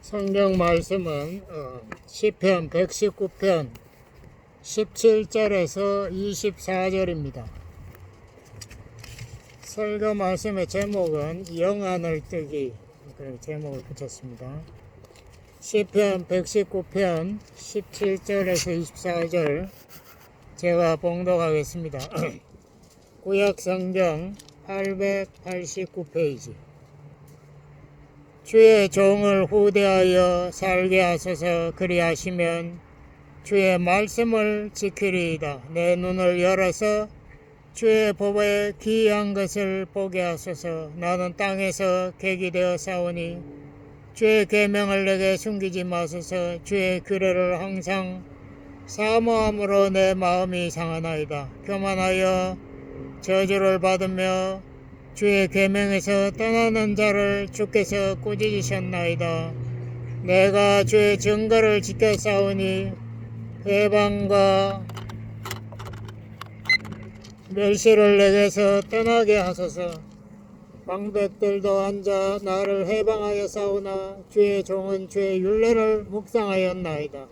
성경 말씀은 시편 119편 17절에서 24절입니다. 설교 말씀의 제목은 영안을 뜨기, 그렇게 제목을 붙였습니다. 시편 119편 17절에서 24절 제가 봉독하겠습니다. 구약 성경 889페이지. 주의 종을 후대하여 살게 하소서. 그리하시면 주의 말씀을 지키리이다. 내 눈을 열어서 주의 법에 기이한 것을 보게 하소서. 나는 땅에서 객이 되어 싸우니 주의 계명을 내게 숨기지 마소서. 주의 규례를 항상 사모함으로 내 마음이 상하나이다. 교만하여 저주를 받으며 주의 계명에서 떠나는 자를 주께서 꾸짖으셨나이다. 내가 주의 증거를 지켜 싸우니 회방과 멸시를 내게서 떠나게 하소서. 방백들도 앉아 나를 해방하여 싸우나 주의 종은 주의 율례를 묵상하였나이다.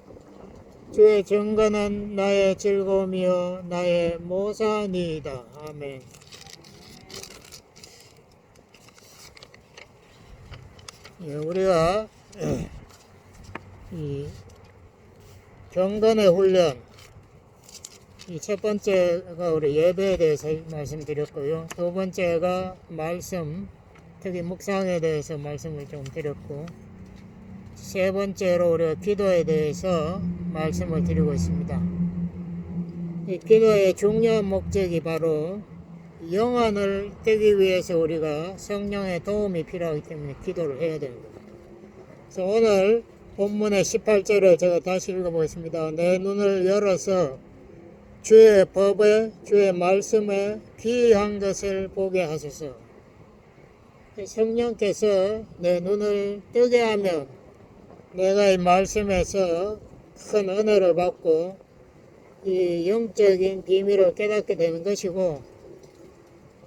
주의 증거는 나의 즐거움이요 나의 모사니이다. 아멘. 우리가 이 경건의 훈련, 이 첫 번째가 우리 예배에 대해서 말씀드렸고요. 두 번째가 말씀, 특히 묵상에 대해서 말씀을 좀 드렸고, 세 번째로 우리가 기도에 대해서 말씀을 드리고 있습니다. 이 기도의 중요한 목적이 바로 영안을 뜨기 위해서 우리가 성령의 도움이 필요하기 때문에 기도를 해야 되는 겁니다. 그래서 오늘 본문의 18절을 제가 다시 읽어보겠습니다. 내 눈을 열어서 주의 법에 주의 말씀에 기이한 것을 보게 하소서. 성령께서 내 눈을 뜨게 하면 내가 이 말씀에서 큰 은혜를 받고 이 영적인 비밀을 깨닫게 되는 것이고,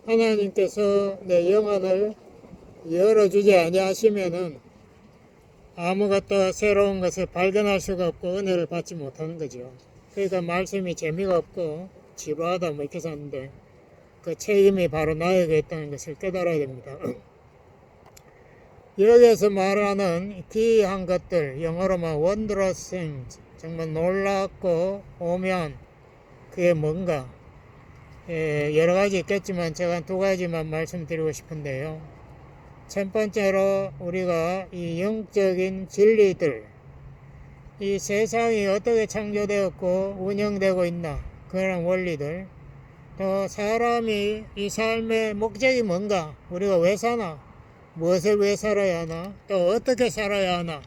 하나님께서 내 영안을 열어주지 아니하시면은 아무것도 새로운 것을 발견할 수가 없고 은혜를 받지 못하는 거죠. 그러니까 말씀이 재미가 없고 지루하다 뭐 이렇게 사는데, 그 책임이 바로 나에게 있다는 것을 깨달아야 됩니다. 여기에서 말하는 기이한 것들, 영어로 말 wondrous things, 정말 놀랍고 오묘한, 그게 뭔가? 여러 가지 있겠지만 제가 두 가지만 말씀드리고 싶은데요. 첫 번째로 우리가 이 영적인 진리들, 이 세상이 어떻게 창조되었고 운영되고 있나, 그런 원리들, 또 사람이 이 삶의 목적이 뭔가, 우리가 왜 사나, 무엇을 왜 살아야 하나, 또 어떻게 살아야 하나,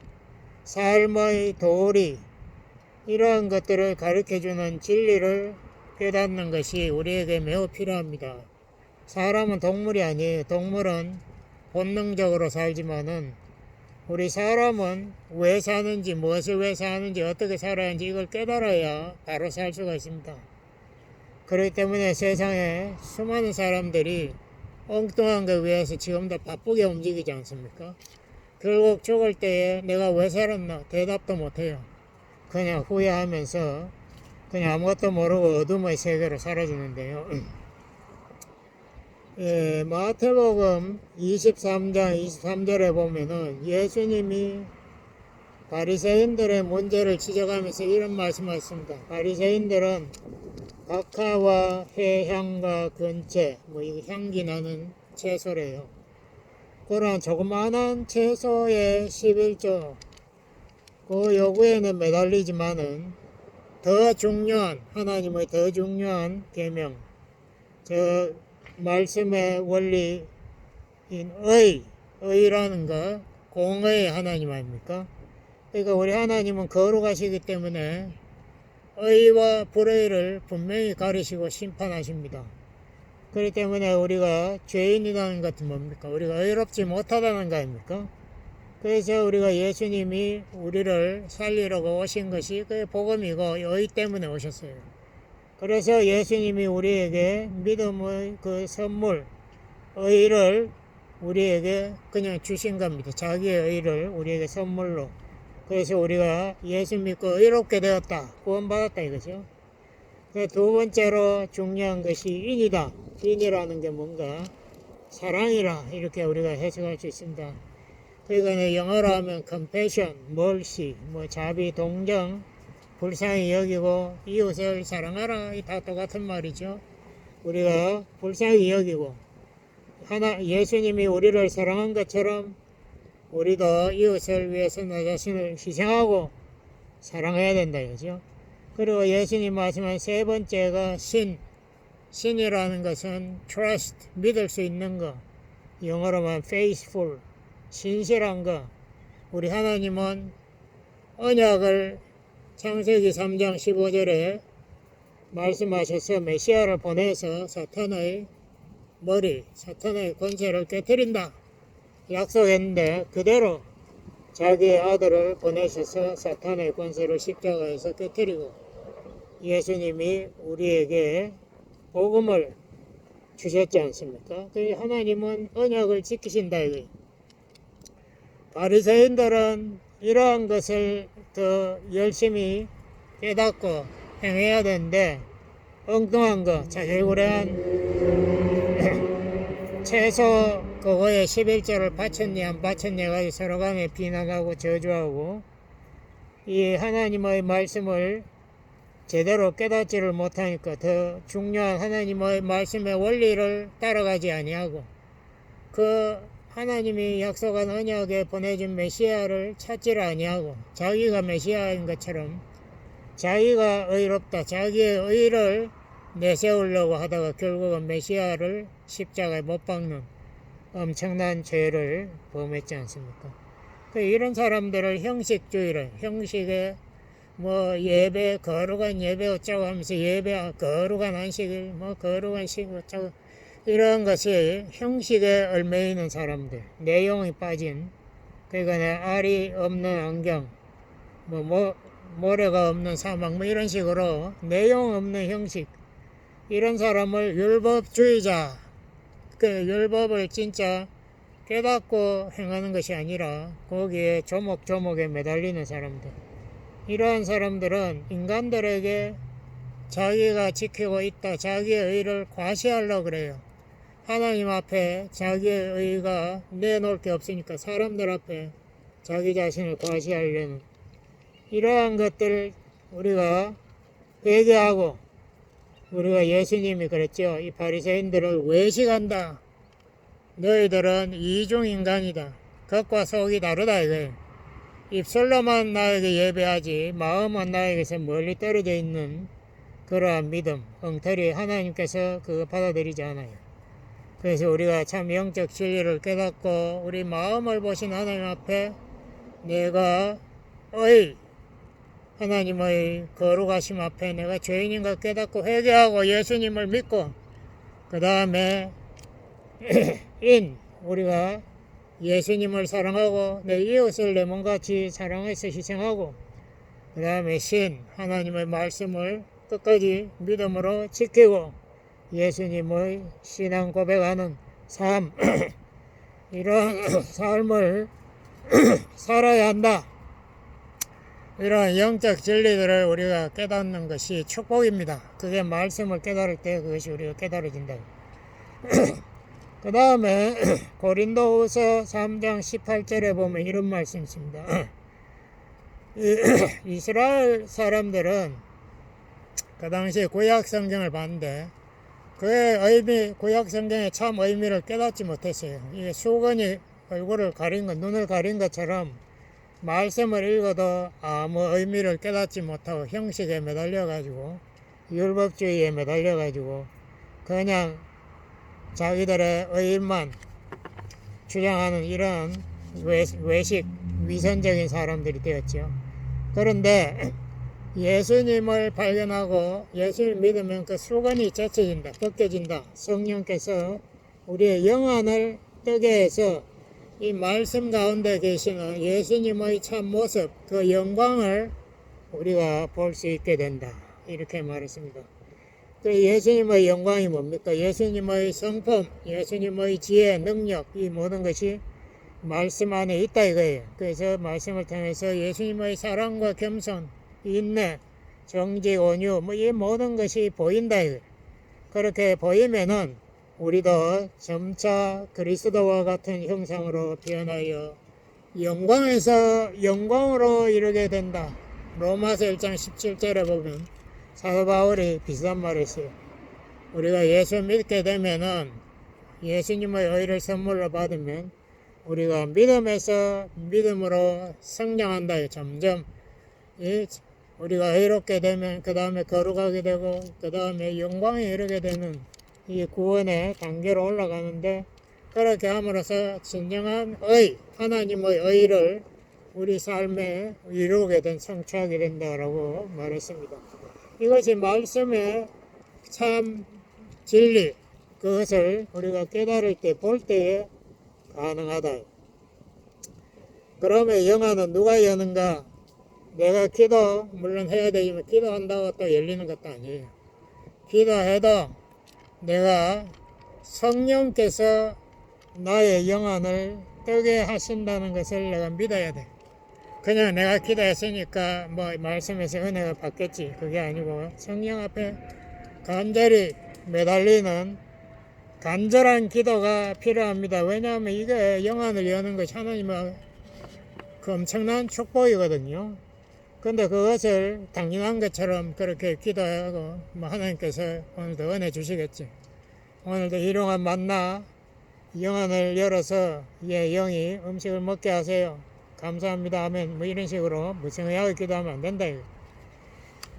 삶의 도리, 이러한 것들을 가르쳐주는 진리를 깨닫는 것이 우리에게 매우 필요합니다. 사람은 동물이 아니에요. 동물은 본능적으로 살지만은 우리 사람은 왜 사는지, 무엇을 왜 사는지, 어떻게 살아야 하는지 이걸 깨달아야 바로 살 수가 있습니다. 그렇기 때문에 세상에 수많은 사람들이 엉뚱한 것 위해서 지금도 바쁘게 움직이지 않습니까? 결국 죽을 때에 내가 왜 살았나 대답도 못해요. 그냥 후회하면서 그냥 아무것도 모르고 어둠의 세계로 사라지는데요. 마태복음 23장 23절에 보면은 예수님이 바리새인들의 문제를 지적하면서 이런 말씀하셨습니다. 바리새인들은 박하와 해향과 근채, 이 향기 나는 채소래요. 그런 조그마한 채소의 11조, 그 요구에는 매달리지만은 더 중요한, 하나님의 더 중요한 계명, 저 말씀의 원리인 의라는 거, 공의 하나님 아닙니까? 그러니까 우리 하나님은 거룩하시기 때문에 의와 불의를 분명히 가르시고 심판하십니다. 그렇기 때문에 우리가 죄인이라는 것은 뭡니까? 우리가 의롭지 못하다는 거 아닙니까? 그래서 우리가 예수님이 우리를 살리려고 오신 것이 그 복음이고 의 때문에 오셨어요. 그래서 예수님이 우리에게 믿음의 그 선물, 의를 우리에게 그냥 주신 겁니다. 자기의 의를 우리에게 선물로. 그래서 우리가 예수 믿고 의롭게 되었다. 구원받았다 이거죠. 두 번째로 중요한 것이 인이다. 인이라는 게 뭔가 사랑이라 이렇게 우리가 해석할 수 있습니다. 그러니까 영어로 하면 compassion, mercy, 뭐 자비, 동정, 불쌍히 여기고 이웃을 사랑하라. 이 다 똑같은 말이죠. 우리가 불쌍히 여기고 예수님이 우리를 사랑한 것처럼 우리도 이웃을 위해서 나 자신을 희생하고 사랑해야 된다 이거죠. 그리고 예수님 말씀한 세 번째가 신이라는 것은 trust, 믿을 수 있는 거. 영어로 말하면 faithful, 신실한 거. 우리 하나님은 언약을 창세기 3장 15절에 말씀하셔서 메시아를 보내서 사탄의 머리, 사탄의 권세를 깨뜨린다 약속했는데 그대로 자기의 아들을 보내셔서 사탄의 권세를 십자가에서 깨뜨리고 예수님이 우리에게 복음을 주셨지 않습니까? 그 하나님은 언약을 지키신다 이거예요. 바리새인들은 이러한 것을 더 열심히 깨닫고 행해야 되는데 엉뚱한 거, 자질구레한 채소 그거에 11조를 바쳤니 안 바쳤니 가지고 서로 간에 비난하고 저주하고 이 하나님의 말씀을 제대로 깨닫지를 못하니까 더 중요한 하나님의 말씀의 원리를 따라가지 아니하고 그 하나님이 약속한 언약에 보내준 메시아를 찾지를 아니하고 자기가 메시아인 것처럼 자기가 의롭다 자기의 의를 내세우려고 하다가 결국은 메시아를 십자가에 못 박는 엄청난 죄를 범했지 않습니까? 이런 사람들을 형식주의를 형식에 뭐 예배 거룩한 예배 어쩌고 하면서 예배 거룩한 안식일 뭐 거룩한 식 어쩌고 이런 것이 형식에 얽매이는 사람들 내용이 빠진 그러니까 알이 없는 안경 뭐 모래가 없는 사막 뭐 이런 식으로 내용 없는 형식 이런 사람을 율법주의자 그 율법을 진짜 깨닫고 행하는 것이 아니라 거기에 조목조목에 매달리는 사람들 이러한 사람들은 인간들에게 자기가 지키고 있다 자기의 의를 과시하려고 그래요. 하나님 앞에 자기의 의가 내놓을 게 없으니까 사람들 앞에 자기 자신을 과시하려는 이러한 것들을 우리가 회개하고 우리가 예수님이 그랬죠. 이 바리새인들을 외식한다. 너희들은 이중인간이다. 겉과 속이 다르다 이거예요. 입술로만 나에게 예배하지 마음은 나에게서 멀리 떨어져 있는 그러한 믿음, 엉터리 하나님께서 그거 받아들이지 않아요. 그래서 우리가 참 영적 진리를 깨닫고 우리 마음을 보신 하나님 앞에 내가 하나님의 거룩하심 앞에 내가 죄인인 것 깨닫고 회개하고 예수님을 믿고 그 다음에 우리가 예수님을 사랑하고 내 이웃을 내 몸같이 사랑해서 희생하고 그 다음에 하나님의 말씀을 끝까지 믿음으로 지키고 예수님의 신앙 고백하는 삶 이런 삶을 살아야 한다. 이런 영적 진리들을 우리가 깨닫는 것이 축복입니다. 그게 말씀을 깨달을 때 그것이 우리가 깨달아진다. 그 다음에 고린도후서 3장 18절에 보면 이런 말씀이 있습니다. 이스라엘 사람들은 그 당시에 구약 성경을 봤는데 그의 구약 성경의 참 의미를 깨닫지 못했어요. 이게 수건이 얼굴을 가린 것, 눈을 가린 것처럼 말씀을 읽어도 아무 의미를 깨닫지 못하고 형식에 매달려가지고 율법주의에 매달려가지고 그냥 자기들의 의만 주장하는 이런 외식 위선적인 사람들이 되었죠. 그런데 예수님을 발견하고 예수를 믿으면 그 수건이 제쳐진다, 벗겨진다. 성령께서 우리의 영안을 뜨게 해서 이 말씀 가운데 계시는 예수님의 참 모습, 그 영광을 우리가 볼 수 있게 된다. 이렇게 말했습니다. 그 예수님의 영광이 뭡니까? 예수님의 성품, 예수님의 지혜, 능력, 이 모든 것이 말씀 안에 있다 이거예요. 그래서 말씀을 통해서 예수님의 사랑과 겸손, 인내, 정직, 온유, 뭐 이 모든 것이 보인다 이거예요. 그렇게 보이면은 우리도 점차 그리스도와 같은 형상으로 변하여 영광에서 영광으로 이르게 된다. 로마서 1장 17절에 보면 사도 바울이 비슷한 말을 했어요. 우리가 예수 믿게 되면은 예수님의 의를 선물로 받으면 우리가 믿음에서 믿음으로 성장한다. 점점 우리가 의롭게 되면 그 다음에 거룩하게 되고 그 다음에 영광에 이르게 되는 이 구원의 단계로 올라가는데, 그렇게 함으로써 진정한 하나님의 의를 우리 삶에 이루게 된 성취하게 된다라고 말했습니다. 이것이 말씀의 참 진리, 그것을 우리가 깨달을 때, 볼 때에 가능하다. 그러면 영화는 누가 여는가? 내가 기도 물론 해야 되지만 기도한다고 또 열리는 것도 아니에요. 기도해도 내가 성령께서 나의 영혼을 뜨게 하신다는 것을 내가 믿어야 돼. 그냥 내가 기도했으니까 뭐 말씀에서 은혜가 받겠지, 그게 아니고 성령 앞에 간절히 매달리는 간절한 기도가 필요합니다. 왜냐하면 이게 영혼을 여는 것이 하나님의 그 엄청난 축복이거든요. 근데 그것을 당연한 것처럼 그렇게 기도하고 뭐 하나님께서 오늘도 은혜 주시겠지. 오늘도 일용한 만나 영혼을 열어서 영이 음식을 먹게 하세요. 감사합니다 하면 뭐 이런 식으로 무성의하게 기도하면 안 된다.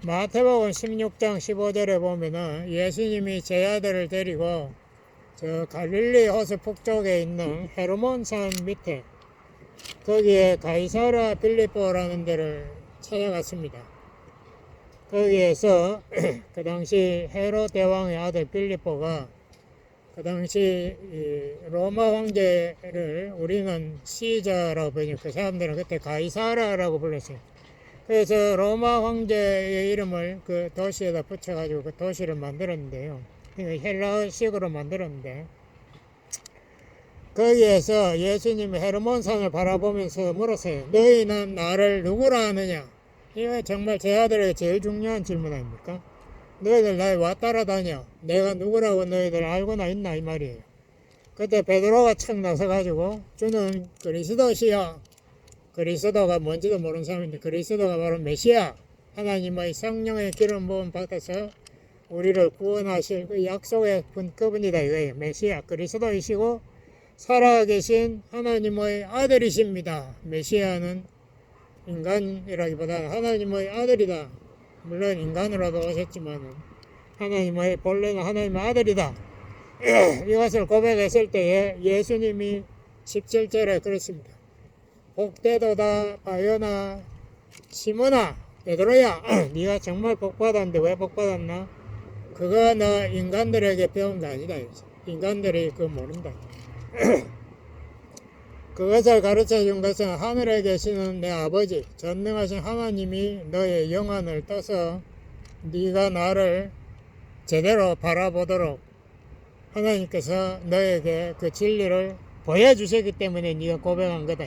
마태복음 16장 15절에 보면은 예수님이 제 아들을 데리고 저 갈릴리 호수 북쪽에 있는 헤르몬 산 밑에 거기에 가이사랴 빌립보라는 데를 찾아갔습니다. 거기에서 그 당시 헤롯 대왕의 아들 빌립보가 그 당시 로마 황제를 우리는 시저라고 부르니까 그 사람들은 그때 가이사랴라고 불렀어요. 그래서 로마 황제의 이름을 그 도시에다 붙여가지고 그 도시를 만들었는데요. 헬라식으로 만들었는데, 거기에서 예수님이 헤르몬산을 바라보면서 물었어요. 너희는 나를 누구라 하느냐? 이거 정말 제 아들에게 제일 중요한 질문 아닙니까? 너희들 날 와 따라다녀. 내가 누구라고 너희들 알고나 있나 이 말이에요. 그때 베드로가 착 나서가지고 주는 그리스도시여. 그리스도가 뭔지도 모르는 사람인데 그리스도가 바로 메시아, 하나님의 성령의 기름 부음 받아서 우리를 구원하실 그 약속의 그분이다 이거예요. 메시아 그리스도이시고 살아계신 하나님의 아들이십니다. 메시아는 인간이라기보다는 하나님의 아들이다. 물론 인간으로도 오셨지만 하나님의 본래는 하나님의 아들이다. 이것을 고백했을 때에 예수님이 17절에 그랬습니다. 복되도다 바요나 시몬아 베드로야, 네가 정말 복받았는데 왜 복받았나? 그거 너 인간들에게 배운 게 아니다. 인간들이 그거 모른다. 그것을 가르쳐 준 것은 하늘에 계시는 내 아버지 전능하신 하나님이 너의 영혼을 떠서 네가 나를 제대로 바라보도록 하나님께서 너에게 그 진리를 보여주셨기 때문에 네가 고백한 거다.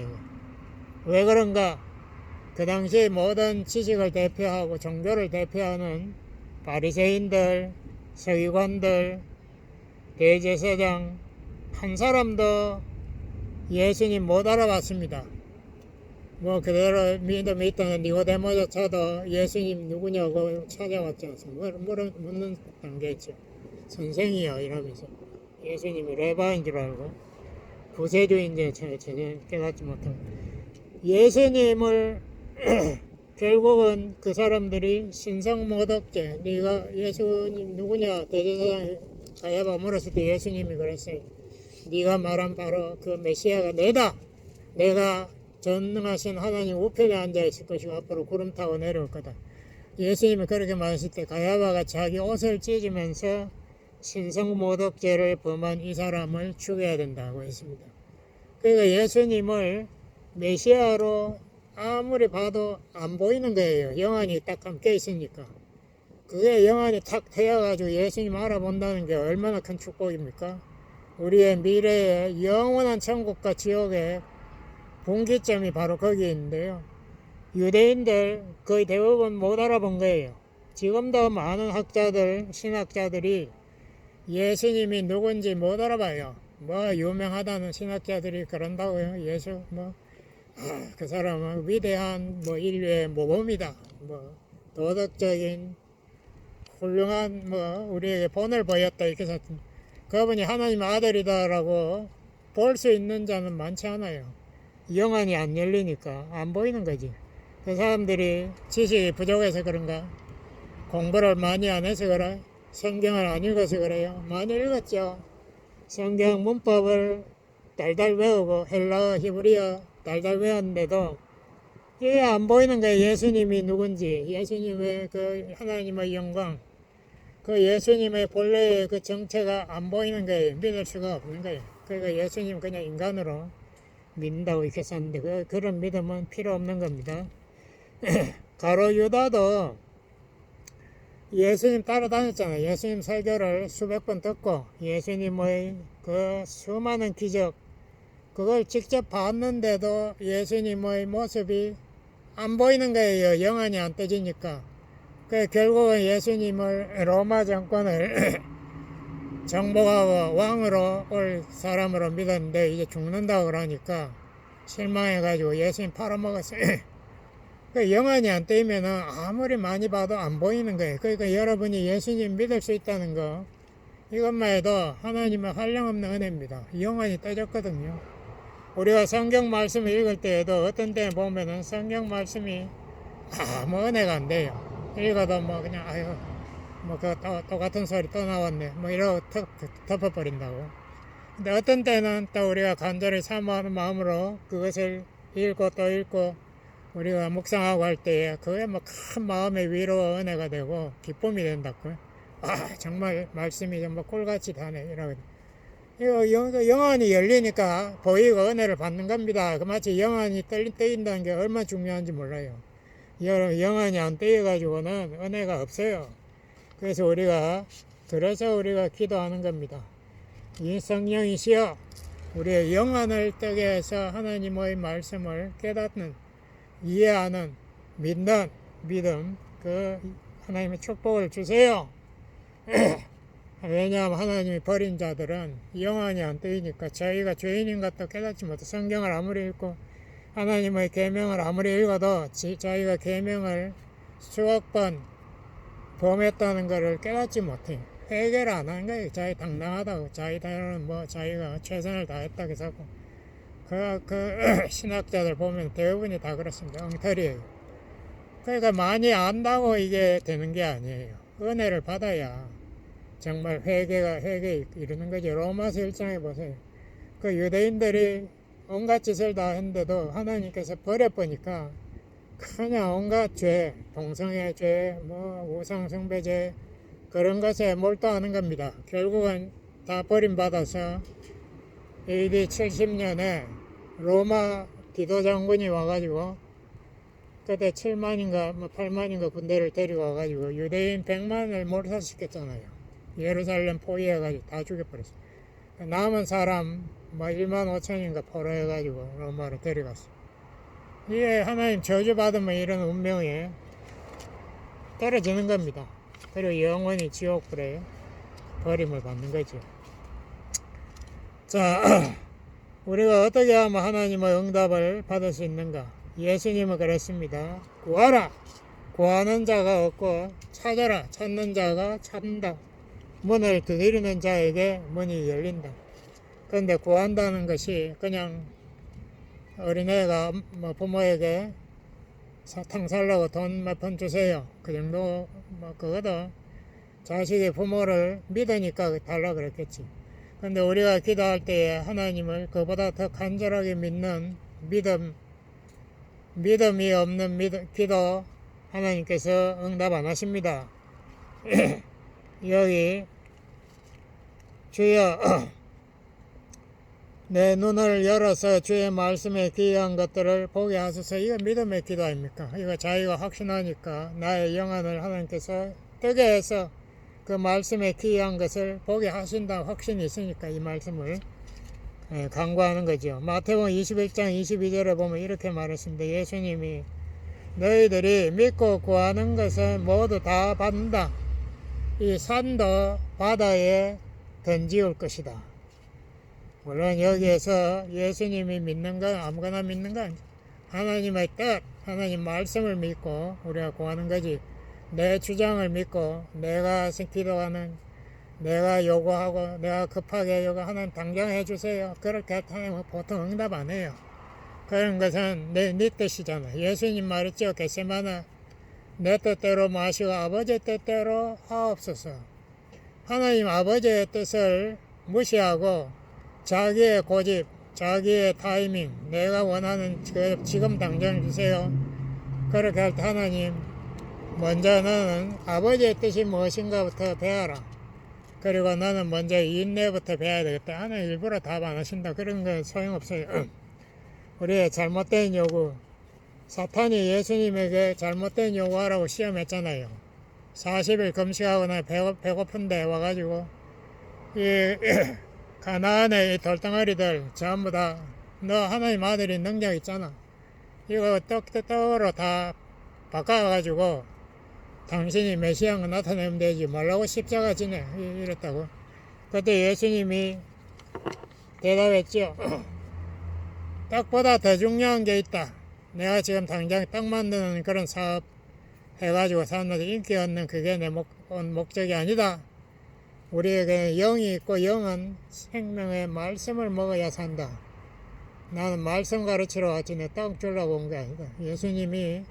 왜 그런가? 그 당시 모든 지식을 대표하고 종교를 대표하는 바리새인들, 서기관들, 대제사장 한 사람도 예수님 못 알아봤습니다. 뭐 그대로 믿음이 있던 니고데모조차도 예수님 누구냐고 찾아왔지 않습니까? 묻는 단계였죠. 선생이요 이러면서 예수님이 레바인 줄 알고 구세주인지 전혀 깨닫지 못하고 예수님을 결국은 그 사람들이 신성모독죄, 네가 예수님 누구냐 대제사장 가야바 물었을 때 예수님이 그랬어요. 네가 말한 바로 그 메시아가 내다. 내가 전능하신 하나님 우편에 앉아 있을 것이고 앞으로 구름 타고 내려올 거다. 예수님이 그렇게 말했을 때 가야바가 자기 옷을 찢으면서 신성모독죄를 범한 이 사람을 죽여야 된다고 했습니다. 그러니까 예수님을 메시아로 아무리 봐도 안 보이는 거예요. 영안이 딱 감겨 있으니까. 그게 영안이 탁 트여가지고 예수님 알아본다는 게 얼마나 큰 축복입니까? 우리의 미래의 영원한 천국과 지옥의 분기점이 바로 거기에 있는데요. 유대인들 거의 대부분 못 알아본 거예요. 지금도 많은 학자들, 신학자들이 예수님이 누군지 못 알아봐요. 뭐 유명하다는 신학자들이 그런다고요. 예수 그 사람은 위대한 인류의 모범이다. 도덕적인 훌륭한 우리에게 본을 보였다. 이렇게 해서 그분이 하나님의 아들이다라고 볼 수 있는 자는 많지 않아요. 영안이 안 열리니까 안 보이는 거지. 그 사람들이 지식이 부족해서 그런가? 공부를 많이 안 해서 그래? 성경을 안 읽어서 그래요? 많이 읽었죠. 성경 문법을 달달 외우고 헬라어, 히브리어 달달 외웠는데도 이게 안 보이는 거예요. 예수님이 누군지, 예수님의 그 하나님의 영광, 그 예수님의 본래의 그 정체가 안 보이는 거예요. 믿을 수가 없는 거예요. 그러니까 예수님 그냥 인간으로 믿는다고 이렇게 썼는데 그런 믿음은 필요 없는 겁니다. 가롯 유다도 예수님 따라다녔잖아요. 예수님 설교를 수백 번 듣고 예수님의 그 수많은 기적 그걸 직접 봤는데도 예수님의 모습이 안 보이는 거예요. 영안이 안 떠지니까. 그 결국은 예수님을 로마 정권을 정복하고 왕으로 올 사람으로 믿었는데 이제 죽는다고 그러니까 실망해가지고 예수님 팔아먹었어요. 그 영안이 안 뜨이면은 아무리 많이 봐도 안 보이는 거예요. 그러니까 여러분이 예수님 믿을 수 있다는 거 이것만 해도 하나님의 한량없는 은혜입니다. 영안이 떠졌거든요. 우리가 성경 말씀을 읽을 때에도 어떤 때 보면은 성경 말씀이 아무 은혜가 안 돼요. 읽어도 그냥 그 똑같은 소리 또 나왔네 이러고 덮어버린다고. 근데 어떤 때는 또 우리가 간절히 사모하는 마음으로 그것을 읽고 또 읽고 우리가 묵상하고 할 때에 그게 큰 마음의 위로와 은혜가 되고 기쁨이 된다고요. 정말 말씀이 정말 꿀같이 다네 이러고. 이거 영안이 열리니까 보이고 은혜를 받는 겁니다. 그 마치 영안이 뜨인다는 게 얼마나 중요한지 몰라요. 영안이 안 뜨여가지고는 은혜가 없어요. 그래서 우리가 기도하는 겁니다. 이 성령이시여 우리의 영안을 뜨게 해서 하나님의 말씀을 깨닫는 이해하는 믿는 믿음 그 하나님의 축복을 주세요. 왜냐하면 하나님이 버린 자들은 영안이 안 뜨이니까 자기가 죄인인 것도 깨닫지 못해. 성경을 아무리 읽고 하나님의 계명을 아무리 읽어도 자기가 계명을 수억 번 범했다는 것을 깨닫지 못해. 회개를 안 하는 거예요. 자기 당당하다고 자기들은 자기가 최선을 다했다고 해서 그 신학자들 보면 대부분이 다 그렇습니다. 엉터리예요. 그러니까 많이 안다고 이게 되는 게 아니에요. 은혜를 받아야 정말 회개 이루는 거지. 로마서 1장에 보세요. 그 유대인들이 온갖 짓을 다 했는데도 하나님께서 버려보니까 그냥 온갖 죄, 동성애 죄, 우상 숭배죄 그런 것에 몰두하는 겁니다. 결국은 다 버림받아서 AD 70년에 로마 디도 장군이 와가지고 그때 7만인가 8만인가 군대를 데리고 와가지고 유대인 100만을 몰살시켰잖아요. 예루살렘 포위해가지고 다 죽여버렸어요. 남은 사람 1만 5천인가 포로해가지고 로마로 데려갔어요. 이게 하나님 저주받으면 이런 운명에 떨어지는 겁니다. 그리고 영원히 지옥불에 버림을 받는 거죠. 자, 우리가 어떻게 하면 하나님의 응답을 받을 수 있는가? 예수님은 그랬습니다. 구하라! 구하는 자가 없고 찾아라! 찾는 자가 찾는다. 문을 두드리는 자에게 문이 열린다. 그런데 구한다는 것이 그냥 어린애가 부모에게 사탕 살라고 돈 몇 푼 주세요. 그 정도 그거도 자식이 부모를 믿으니까 달라 그랬겠지. 근데 우리가 기도할 때에 하나님을 그보다 더 간절하게 믿는 믿음이 없는 기도 하나님께서 응답 안 하십니다. 여기 주여 내 눈을 열어서 주의 말씀에 귀한 것들을 보게 하소서. 이거 믿음의 기도 아닙니까? 이거 자기가 확신하니까 나의 영안을 하나님께서 어떻게 해서 그 말씀에 귀한 것을 보게 하신다 확신이 있으니까 이 말씀을 강구하는 거죠. 마태복음 21장 22절에 보면 이렇게 말했습니다. 예수님이 너희들이 믿고 구하는 것은 모두 다 받는다. 이 산도 바다에 던지올 것이다. 물론 여기에서 예수님이 믿는 건 아무거나 믿는 건 아니죠. 하나님의 뜻, 하나님 말씀을 믿고 우리가 구하는 거지. 내 주장을 믿고 내가 기도하는, 내가 요구하고 내가 급하게 요구 하나님 당장 해주세요. 그렇게 하면 보통 응답 안 해요. 그런 것은 네 뜻이잖아. 예수님 말했죠. 겟세마네 내 뜻대로 마시고 아버지의 뜻대로 하옵소서. 하나님 아버지의 뜻을 무시하고 자기의 고집, 자기의 타이밍, 내가 원하는 지금 당장 주세요. 그렇게 할 때 하나님 먼저 너는 아버지의 뜻이 무엇인가부터 배워라. 그리고 너는 먼저 인내부터 배워야 되겠다. 하나님 일부러 답 안 하신다. 그런 건 소용없어요. 우리의 잘못된 요구, 사탄이 예수님에게 잘못된 요구하라고 시험했잖아요. 40일 금식하고 나 배고픈데 와가지고 이 가나안의 이 돌덩어리들 전부 다 너 하나님 아들이 능력 있잖아. 이거 떡으로 다 바꿔가지고 당신이 메시아가 나타내면 되지 말라고 십자가 지내 이랬다고. 그때 예수님이 대답했죠. 떡보다 더 중요한 게 있다. 내가 지금 당장 떡 만드는 그런 사업 해가지고 사람들한테 인기 얻는 그게 내 목적이 아니다. 우리에게 영이 있고 영은 생명의 말씀을 먹어야 산다. 나는 말씀 가르치러 왔지 내 떡 주려고 온 게 아니다. 예수님이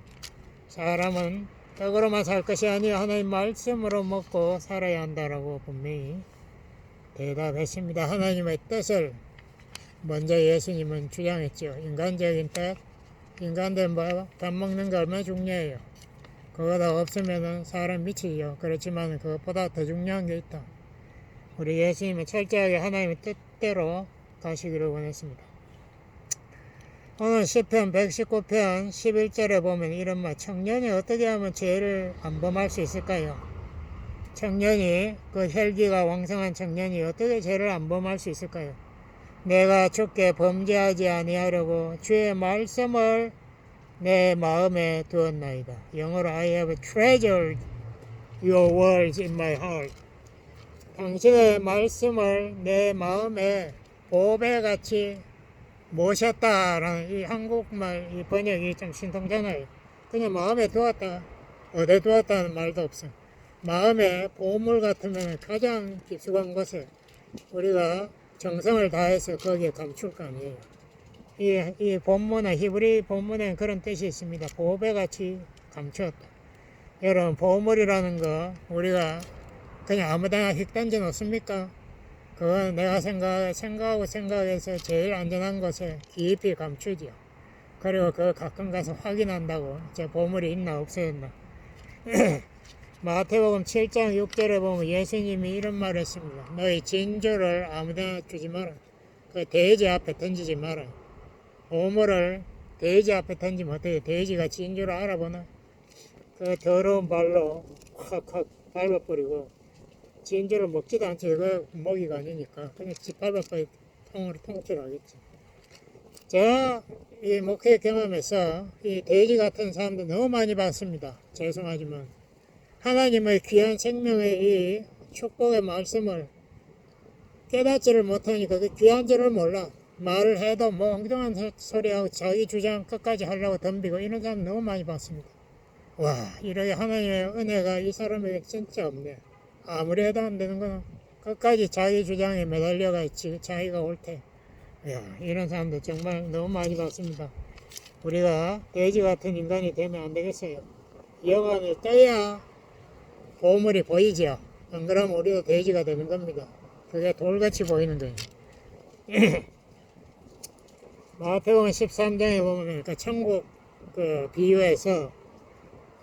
사람은 떡으로만 살 것이 아니라 하나님 말씀으로 먹고 살아야 한다라고 분명히 대답했습니다. 하나님의 뜻을 먼저 예수님은 주장했죠. 인간적인 뜻, 인간들 밥 먹는 거 얼마나 중요해요. 그거다 없으면 사람 미치죠. 그렇지만 그것보다 더 중요한 게 있다. 우리 예수님은 철저하게 하나님의 뜻대로 가시기를 원했습니다. 오늘 시편 119편 11절에 보면 이런 말, 청년이 어떻게 하면 죄를 안 범할 수 있을까요? 청년이, 그 혈기가 왕성한 청년이 어떻게 죄를 안 범할 수 있을까요? 내가 주께 범죄하지 아니하려고 주의 말씀을 내 마음에 두었나이다. 영어로 I have treasured your words in my heart. 당신의 말씀을 내 마음에 보배같이 모셨다라는 이 한국말 이 번역이 좀 신통잖아요. 그냥 마음에 두었다, 어디에 두었다는 말도 없어. 마음에 보물 같으면 가장 깊숙한 곳에 우리가 정성을 다해서 거기에 감출 거 아니에요. 이 본문에, 히브리 본문에 그런 뜻이 있습니다. 보배같이 감추었다. 여러분, 보물이라는 거 우리가 그냥 아무데나 휙 던져 놓습니까? 그건 내가 생각해서 제일 안전한 곳에 깊이 감추지요. 그리고 그거 가끔 가서 확인한다고 제 보물이 있나 없어졌나. 마태복음 7장 6절에 보면 예수님이 이런 말을 했습니다. 너희 진주를 아무데나 주지 마라. 그 돼지 앞에 던지지 마라. 보물을 돼지 앞에 던지면 어떻게 돼지가 진주를 알아보나? 그 더러운 발로 확확 밟아버리고 진주를 먹지도 않지. 그 먹이가 아니니까 그냥 밟아버리고 통으로 통째로하겠지. 제가 이 목회 경험에서 이 돼지 같은 사람도 너무 많이 봤습니다. 죄송하지만 하나님의 귀한 생명의 이 축복의 말씀을 깨닫지를 못하니까 그 귀한 줄을 몰라. 말을 해도 뭐 엉뚱한 소리하고 자기 주장 끝까지 하려고 덤비고 이런 사람 너무 많이 봤습니다. 와, 이렇게 하나님의 은혜가 이 사람에게 진짜 없네. 아무리 해도 안 되는 거는 끝까지 자기 주장에 매달려가 자기가 옳대. 야, 이런 사람들 정말 너무 많이 봤습니다. 우리가 돼지 같은 인간이 되면 안 되겠어요. 영혼이 떠야 보물이 보이죠. 안 그러면 우리도 돼지가 되는 겁니다. 그게 돌같이 보이는 거예요. 마태복음 13장에 보면 그 천국 그 비유에서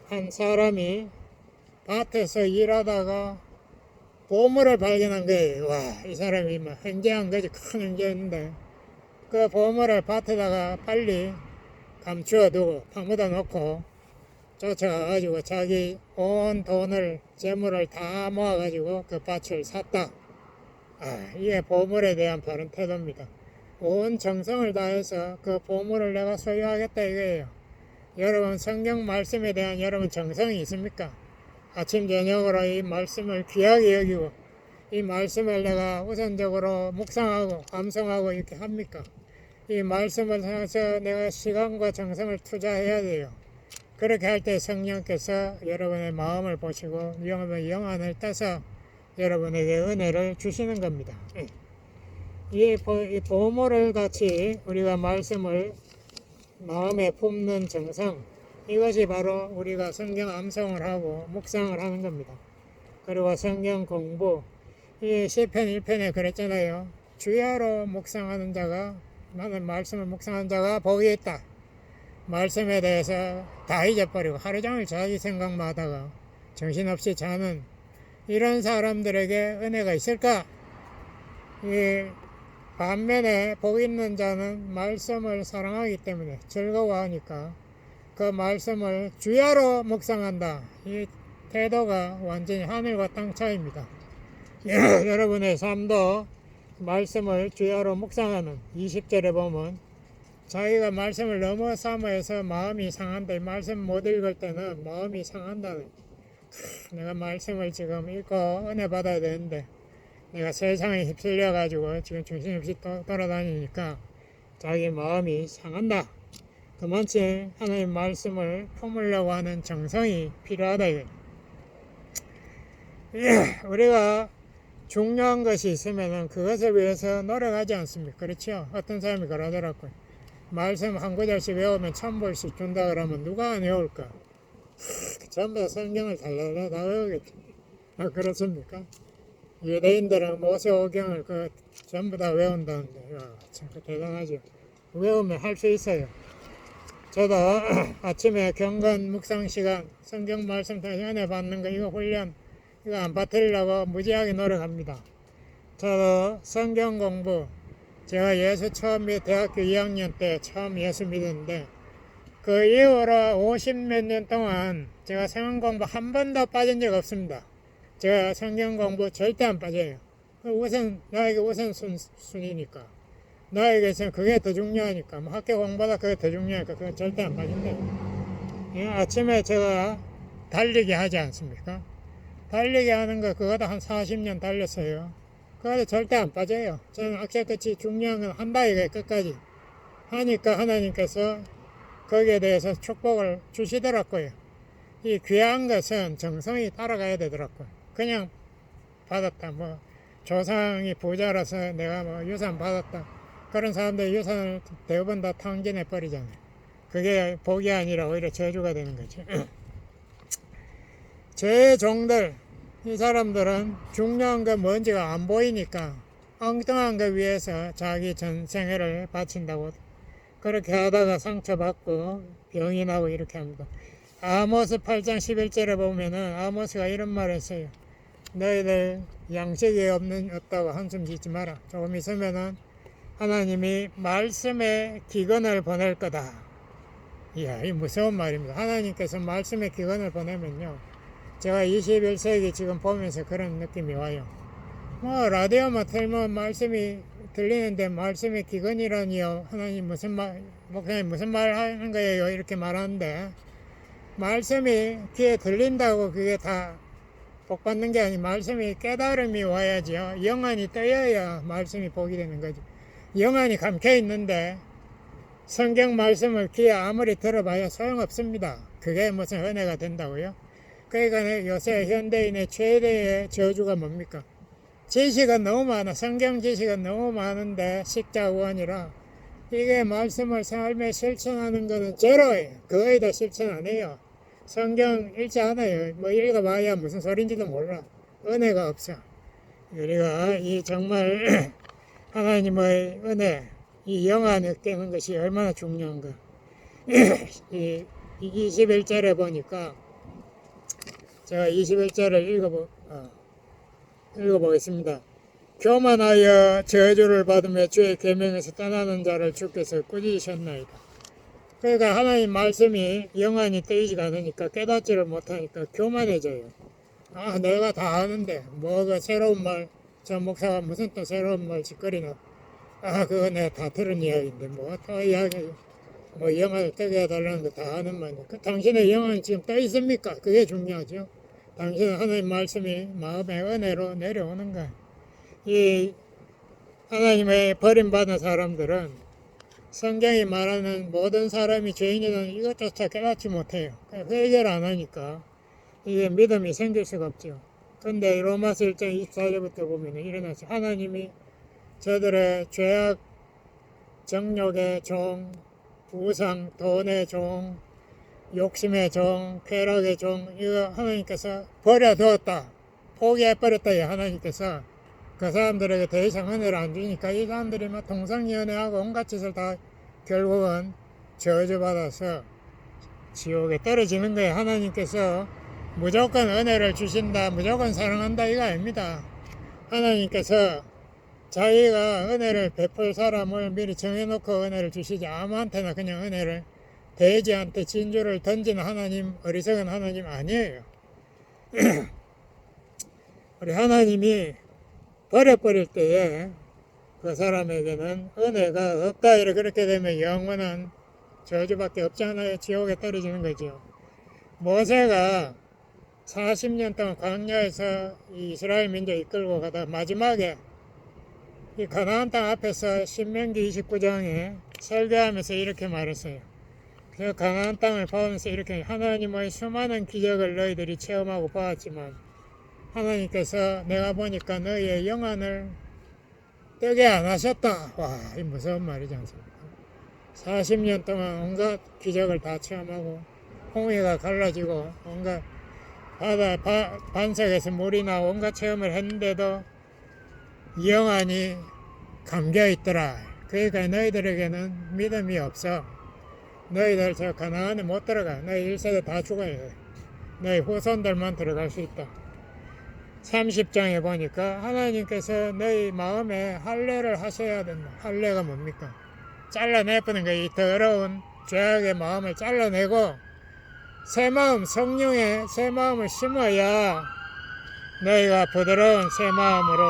한 사람이 밭에서 일하다가 보물을 발견한 거예요. 와, 이 사람이 막 행제한 거지. 큰 행제였는데 그 보물을 밭에다가 빨리 감추어 두고 파묻어 놓고 쫓아가가지고 자기 온 돈을 재물을 다 모아가지고 그 밭을 샀다. 이게 보물에 대한 바른 태도입니다. 온 정성을 다해서 그 보물을 내가 소유하겠다 이거예요. 여러분 성경 말씀에 대한 여러분 정성이 있습니까? 아침 저녁으로 이 말씀을 귀하게 여기고 이 말씀을 내가 우선적으로 묵상하고 감성하고 이렇게 합니까? 이 말씀을 통해서 내가 시간과 정성을 투자해야 돼요. 그렇게 할 때 성령께서 여러분의 마음을 보시고 영안을 따서 여러분에게 은혜를 주시는 겁니다. 이 보물을 같이 우리가 말씀을 마음에 품는 정성, 이것이 바로 우리가 성경 암송을 하고 묵상을 하는 겁니다. 그리고 성경 공부, 이 시편 1편에 그랬잖아요. 주야로 묵상하는 자가, 나는 말씀을 묵상하는 자가 복이 있다. 말씀에 대해서 다 잊어버리고 하루 종일 자기 생각만 하다가 정신없이 자는 이런 사람들에게 은혜가 있을까? 이 반면에 복 있는 자는 말씀을 사랑하기 때문에 즐거워하니까 그 말씀을 주야로 묵상한다. 이 태도가 완전히 하늘과 땅 차이입니다. 여러분의 삶도 말씀을 주야로 묵상하는 20절에 보면 자기가 말씀을 너무 사모해서 마음이 상한다. 말씀 못 읽을 때는 마음이 상한다는. 내가 말씀을 지금 읽고 은혜 받아야 되는데 내가 세상에 휩쓸려 가지고 지금 정신없이 돌아다니니까 자기 마음이 상한다. 그만큼 하나님 말씀을 품으려고 하는 정성이 필요하다. 우리가 중요한 것이 있으면 그것을 위해서 노력하지 않습니까? 그렇죠? 어떤 사람이 그러더라고요. 말씀 한 구절씩 외우면 1000불씩 준다 그러면 누가 안 외울까? 전부 다 성경을 달달달 다 외우겠지. 그렇습니까? 유대인들은 모세오경을 전부 다 외운다는데, 참 대단하죠. 외우면 할 수 있어요. 저도 아침에 경건 묵상 시간, 성경 말씀 통해서 은혜 받는 거, 이거 훈련, 이거 안 빠뜨리려고 무지하게 노력합니다. 저도 성경 공부, 제가 예수 처음 대학교 2학년 때 처음 예수 믿었는데 그 이후로 50몇 년 동안 제가 성경 공부 한 번도 빠진 적 없습니다. 제가 성경 공부 절대 안 빠져요. 나에게 우선순위니까. 나에게서는 그게 더 중요하니까. 학교 공부보다 그게 더 중요하니까 그건 절대 안 빠진대. 아침에 제가 달리기 하지 않습니까? 달리기 하는 거 그거도 한 40년 달렸어요. 그거도 절대 안 빠져요. 저는 악착같이 중요한 건 한다 이거예요. 끝까지 하니까 하나님께서 거기에 대해서 축복을 주시더라고요. 이 귀한 것은 정성이 따라가야 되더라고요. 그냥 받았다, 조상이 부자라서 내가 유산 받았다, 그런 사람들 유산을 대부분 다 탕진해 버리잖아요. 그게 복이 아니라 오히려 저주가 되는 거죠. 제 종들, 이 사람들은 중요한 건 뭔지가 안 보이니까 엉뚱한 거 위해서 자기 전생애를 바친다고 그렇게 하다가 상처받고 병이 나고 이렇게 합니다. 아모스 8장 11절에 보면은 아모스가 이런 말을 했어요. 너희들 양식이 없다고 한숨 짓지 마라. 조금 있으면은 하나님이 말씀의 기근을 보낼 거다. 이야, 이 무서운 말입니다. 하나님께서 말씀의 기근을 보내면요, 제가 21세기 지금 보면서 그런 느낌이 와요. 라디오만 틀면 말씀이 들리는데 말씀의 기근이라니요. 하나님 목사님 무슨 말 하는 거예요? 이렇게 말하는데, 말씀이 귀에 들린다고 그게 다 복 받는 게 아니고 말씀이 깨달음이 와야죠. 영안이 떠여야 말씀이 복이 되는 거죠. 영안이 감겨 있는데 성경 말씀을 귀에 아무리 들어봐야 소용없습니다. 그게 무슨 은혜가 된다고요? 그러니까 요새 현대인의 최대의 저주가 뭡니까? 지식은 너무 많아. 성경 지식은 너무 많은데 식자원이라 이게 말씀을 삶에 실천하는 것은 제로예요. 거의 다 실천 안 해요. 성경 읽지 않아요. 읽어봐야 무슨 소린지도 몰라. 은혜가 없어. 우리가 이 정말 하나님의 은혜, 이 영안을 깨는 것이 얼마나 중요한가. 이 21절에 보니까 제가 21절을 읽어보겠습니다. 교만하여 저주를 받으며 주의 계명에서 떠나는 자를 주께서 꾸짖으셨나이다. 그러니까 하나님 말씀이 영안이 뜨이지가 않으니까 깨닫지를 못하니까 교만해져요. 아, 내가 다 아는데 뭐가 새로운 말, 저 목사가 무슨 또 새로운 말 짓거리나. 아, 그거 내가 다 들은 이야기인데 뭐 또 이야기, 뭐 영안을 뜨게 해달라는 거 다 아는 말이야. 그 당신의 영안이 지금 떠 있습니까? 그게 중요하죠. 당신은 하나님 말씀이 마음의 은혜로 내려오는가. 이 하나님의 버림받은 사람들은 성경이 말하는 모든 사람이 죄인이라는 이것조차 깨닫지 못해요. 회개를 안 하니까 이게 믿음이 생길 수가 없죠. 근데 로마서 1장 24절부터 보면 일어나서 하나님이 저들의 죄악, 정욕의 종, 우상, 돈의 종, 욕심의 종, 쾌락의 종, 이거 하나님께서 버려두었다. 포기해버렸다. 하나님께서 그 사람들에게 더 이상 은혜를 안 주니까 이 사람들이 막 동상이연애하고 온갖 짓을 다 결국은 저주받아서 지옥에 떨어지는 거예요. 하나님께서 무조건 은혜를 주신다, 무조건 사랑한다, 이거 아닙니다. 하나님께서 자기가 은혜를 베풀 사람을 미리 정해놓고 은혜를 주시지, 아무한테나 그냥 은혜를 돼지한테 진주를 던지는 하나님, 어리석은 하나님 아니에요. 우리 하나님이 버려버릴 때에 그 사람에게는 은혜가 없다. 이렇게 그렇게 되면 영원한 저주밖에 없잖아요. 지옥에 떨어지는 거죠. 모세가 40년 동안 광야에서 이스라엘 민족 이끌고 가다 마지막에 이 가나안 땅 앞에서 신명기 29장에 설교하면서 이렇게 말했어요. 그 가나안 땅을 보면서 이렇게 하나님의 수많은 기적을 너희들이 체험하고 보았지만 하나님께서 내가 보니까 너희의 영안을 뜨게 안 하셨다. 와, 이 무서운 말이지 않습니까? 40년 동안 온갖 기적을 다 체험하고 홍해가 갈라지고 온갖 바다 반석에서 물이 나 온갖 체험을 했는데도 영안이 감겨있더라. 그러니까 너희들에게는 믿음이 없어. 너희들 저 가나안에 못 들어가. 너희 1세대 다 죽어야 돼. 너희 후손들만 들어갈 수 있다. 30장에 보니까 하나님께서 너희 마음에 할례를 하셔야 된다. 할례가 뭡니까? 잘라내버리는 거예요. 이 더러운 죄악의 마음을 잘라내고 새 마음, 성령의 새 마음을 심어야 너희가 부드러운 새 마음으로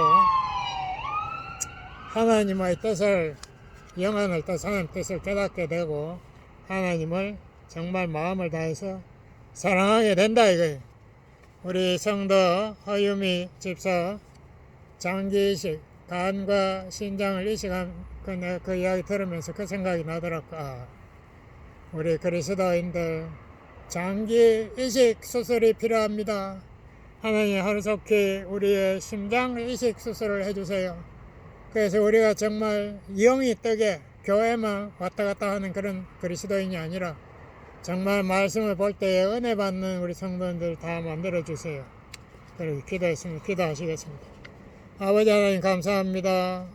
하나님의 뜻을, 영원을 뜻, 하나님 뜻을 깨닫게 되고 하나님을 정말 마음을 다해서 사랑하게 된다 이거예요. 우리 성도 허유미 집사 장기이식, 간과 신장을 이식한 그 이야기 들으면서 그 생각이 나더라고. 아, 우리 그리스도인들 장기 이식 수술이 필요합니다. 하나님 하루속히 우리의 심장 이식 수술을 해주세요. 그래서 우리가 정말 영이 뜨게 교회만 왔다 갔다 하는 그런 그리스도인이 아니라 정말 말씀을 볼 때에 은혜 받는 우리 성도님들 다 만들어 주세요. 그렇게 기도하시겠습니다. 아버지 하나님 감사합니다.